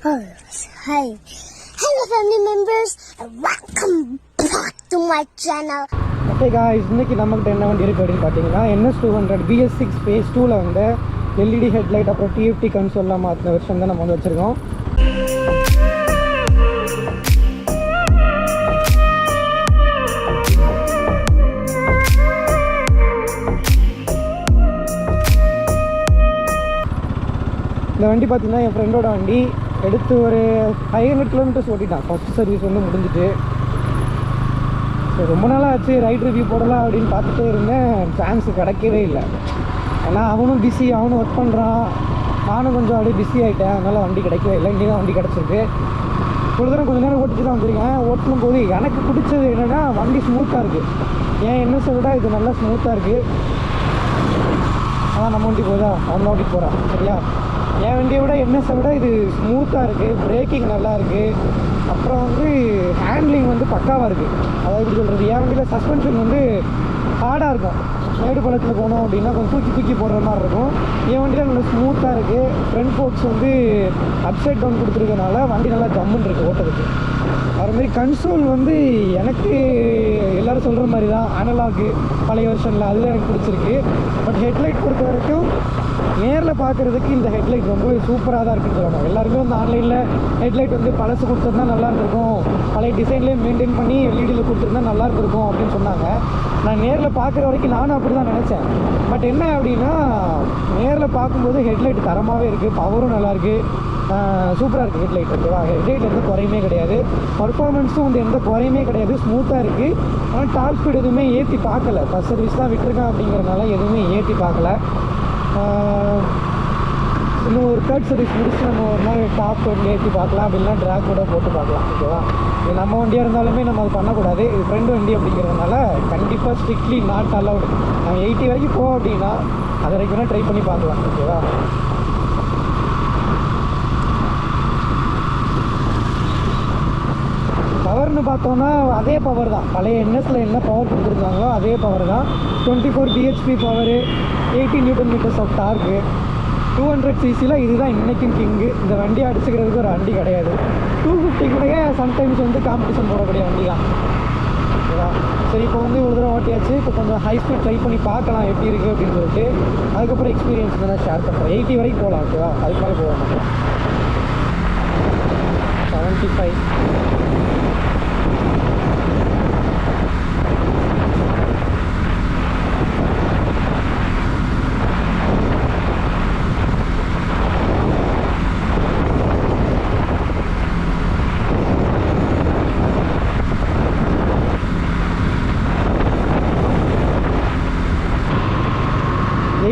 Hi. Hello family members and welcome back to my channel. Okay guys, இன்னைக்கு நம்மகிட்ட என்ன வண்டி இருக்குது அப்படின்னு பார்த்தீங்கன்னா NS200 BS6 phase 2ல வந்து LED ஹெட்லைட் அப்புறம் TFT கன்சோல்லாம் மாற்றின வெர்ஷன் தான் நம்ம வந்து வச்சுருக்கோம். இந்த வண்டி பார்த்தீங்கன்னா என் ஃப்ரெண்டோட வண்டி எடுத்து ஒரு 500 கிலோமீட்டர்ஸ் ஓட்டிட்டான். ஃபஸ்ட் சர்வீஸ் வந்து முடிஞ்சிட்டு. ஸோ ரொம்ப நாளாக ஆச்சு ரைட் ரிவ்யூ போடலாம் அப்படின்னு பார்த்துட்டே இருந்தேன். சான்ஸ் கிடைக்கவே இல்லை. ஏன்னா அவனும் பிஸி, அவனும் ஒர்க் பண்ணுறான், நானும் கொஞ்சம் அப்படியே பிஸி ஆகிட்டேன். அதனால் வண்டி கிடைக்கவே இல்லை. இங்கே தான் வண்டி கிடச்சிருக்கு. ஒரு தடவை கொஞ்சம் நேரம் ஓட்டிட்டு தான் வந்திருக்கேன். ஓட்டணும் போது எனக்கு பிடிச்சது என்னென்னா வண்டி ஸ்மூத்தாக இருக்குது. ஏன் என்ன சொல்லிட்டா இது நல்லா ஸ்மூத்தாக இருக்குது. அதான் நம்ம வண்டி போதா அவன் ஓட்டிட்டு போகிறான். சரியா, என் வண்டியை விட என்எஸை விட இது ஸ்மூத்தாக இருக்குது. பிரேக்கிங் நல்லா இருக்குது. அப்புறம் வந்து ஹேண்ட்லிங் வந்து பக்காவாக இருக்குது. அதாவது எப்படி சொல்கிறது, என் வண்டியில் சஸ்பென்ஷன் வந்து ஹார்டாக இருக்கும். மேடு பள்ளத்தில் போனோம் அப்படின்னா கொஞ்சம் தூக்கி போடுற மாதிரி இருக்கும். என் வண்டியில் நல்லா ஸ்மூத்தாக இருக்குது. ஃப்ரண்ட் ஃபோக்ஸ் வந்து அப்சைட் டவுன் கொடுத்துருக்கனால வண்டி நல்லா ஜம்முன்னு இருக்குது ஓட்டுறதுக்கு. அதுமாரி கன்சோல் வந்து எனக்கு எல்லோரும் சொல்கிற மாதிரி தான் அனலாகு பழைய வருஷனில் அதில் எனக்கு பிடிச்சிருக்கு. பட் ஹெட்லைட் பொறுத்த வரைக்கும் நேரில் பார்க்குறதுக்கு இந்த ஹெட்லைட் ரொம்ப சூப்பராக தான் இருக்குன்னு சொல்லணும். எல்லாருமே வந்து ஆன்லைனில் ஹெட்லைட் வந்து பழசு கொடுத்துருந்தா நல்லா இருந்திருக்கும், பழைய டிசைன்லேயே மெயின்டைன் பண்ணி எல்இடியில் கொடுத்துருந்தா நல்லா இருந்திருக்கும் அப்படின்னு சொன்னாங்க. நான் நேரில் பார்க்குற வரைக்கும் நானும் அப்படி தான் நினச்சேன். பட் என்ன அப்படின்னா நேரில் பார்க்கும்போது ஹெட்லைட் தரமாகவே இருக்குது, பவரும் நல்லாயிருக்கு, சூப்பராக இருக்குது ஹெட்லைட். ஓகேவா, ஹெட்லைட் எந்த குறையுமே கிடையாது, பர்ஃபார்மன்ஸும் வந்து எந்த குறையுமே கிடையாது, ஸ்மூத்தாக இருக்குது. ஆனால் டாப் ஸ்பீட் எதுவுமே ஏற்றி பார்க்கல. ஃபஸ்ட் சர்வீஸ் தான் விட்டுருக்கேன் அப்படிங்கிறனால எதுவுமே ஏற்றி பார்க்கல. இன்னும் ஒரு தேர்ட் சர்வீஸ் முடிச்சு நம்ம ஒரு நாள் டாப் ஏற்றி பார்க்கலாம், அப்படின்னா ட்ராக் கூட போட்டு பார்க்கலாம். ஓகேவா, இது நம்ம வண்டியாக இருந்தாலுமே நம்ம அது பண்ணக்கூடாது. இது ஃப்ரெண்டு வண்டி அப்படிங்கிறதுனால கண்டிப்பாக ஸ்ட்ரிக்ட்லி நாட் அலவுட். நம்ம 80 வரைக்கும் போவோம் அப்படின்னா அது வரைக்கும் வேணால் ட்ரை பண்ணி பார்க்கலாம். ஓகேவா, பவர்னு பார்த்தோன்னா அதே பவர் தான். பழைய என்எஸில் என்ன பவர் கொடுத்துருக்காங்களோ அதே பவர் தான். 24 bhp power, 80 Nm of torque, 200 cc இதுதான் இன்றைக்கும் கிங்கு. இந்த வண்டியை அடிச்சுக்கிறதுக்கு ஒரு வண்டி கிடையாது. 250 கூட சம்டைம்ஸ் வந்து காம்படிஷன் போடக்கூடிய வண்டி தான். ஓகேவா, சரி இப்போ வந்து இவ்வளோ தூரம் ஓட்டியாச்சு. இப்போ கொஞ்சம் ஹை ஸ்பீட் ட்ரை பண்ணி பார்க்கலாம் எப்படி இருக்குது அப்படின்னு சொல்லிட்டு. அதுக்கப்புறம் எக்ஸ்பீரியன்ஸ் தான் ஷேர் பண்ணுறேன். 80 வரைக்கும் போகலாம். ஓகேவா, அதுக்கு மேலே போக மாட்டேன். 75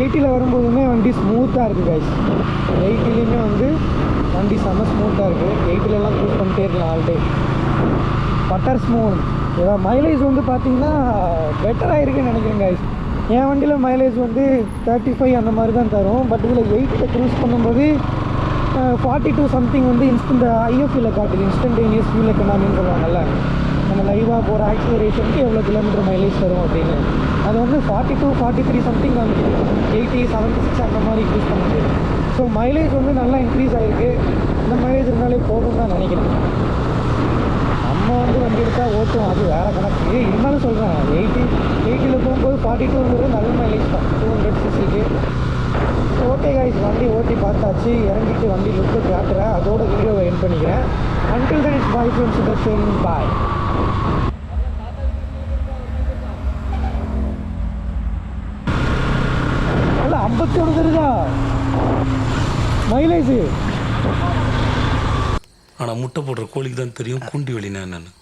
80ல் வரும்போதுமே வண்டி ஸ்மூத்தாக இருக்குது கைஸ். 80லேயுமே வந்து வண்டி செம்ம ஸ்மூத்தாக இருக்குது. 80லலாம் யூஸ் பண்ணிட்டே இருக்கலாம் ஆல்டே. Butter smooth. ஏதாவது மைலேஜ் வந்து பார்த்திங்கன்னா பெட்டராக இருக்குதுன்னு நினைக்கிறேன் கைஸ். என் வண்டியில் மைலேஜ் வந்து 35 அந்த மாதிரி தான் தரும். பட் இதில் 80ல் க்ரூஸ் பண்ணும்போது 42 சம்திங் வந்து இன்ஸ்டன்ட் ஐஎஃப்இயில் காட்டுது. இன்ஸ்டன்டேனியஸ் ஃபியூல் எக்கனாமின்னு சொல்லுவாங்கல்ல, நம்ம லைவாக போகிற ஆக்சிலரேஷனுக்கு எவ்வளோ கிலோமீட்டர் மைலேஜ் தரும் அப்படின்னு. அது வந்து 42 43 சம்திங் வந்து 80 76 அந்த மாதிரி யூஸ் பண்ணுது. ஸோ மைலேஜ் வந்து நல்லா இன்க்ரீஸ் ஆகிருக்கு. இந்த மைலேஜ் இருந்தாலே போதும்னு தான் நினைக்கிறேன். நம்ம வந்து வண்டி எடுத்தால் ஓட்டும், அது வேறு கணக்கு. இருந்தாலும் சொல்கிறேன் 80ல் போகும்போது 42ங்கிறது நல்ல மைலேஜ் தான் 200 cc. ஓகே கைஸ், வண்டி ஓட்டி பார்த்தாச்சு. இறங்கிட்டு வண்டி லுக்கு காட்டுறேன். அதோட வீடியோவை எண்ட் பண்ணிக்கிறேன். Until then it's bye from Sudarshan. Bye. அல்ல 51 தருதா மைலேஜ். ஆனால் முட்டை போடுற கோழிக்கு தான் தெரியும் குண்டி வெளினா என்னன்னு.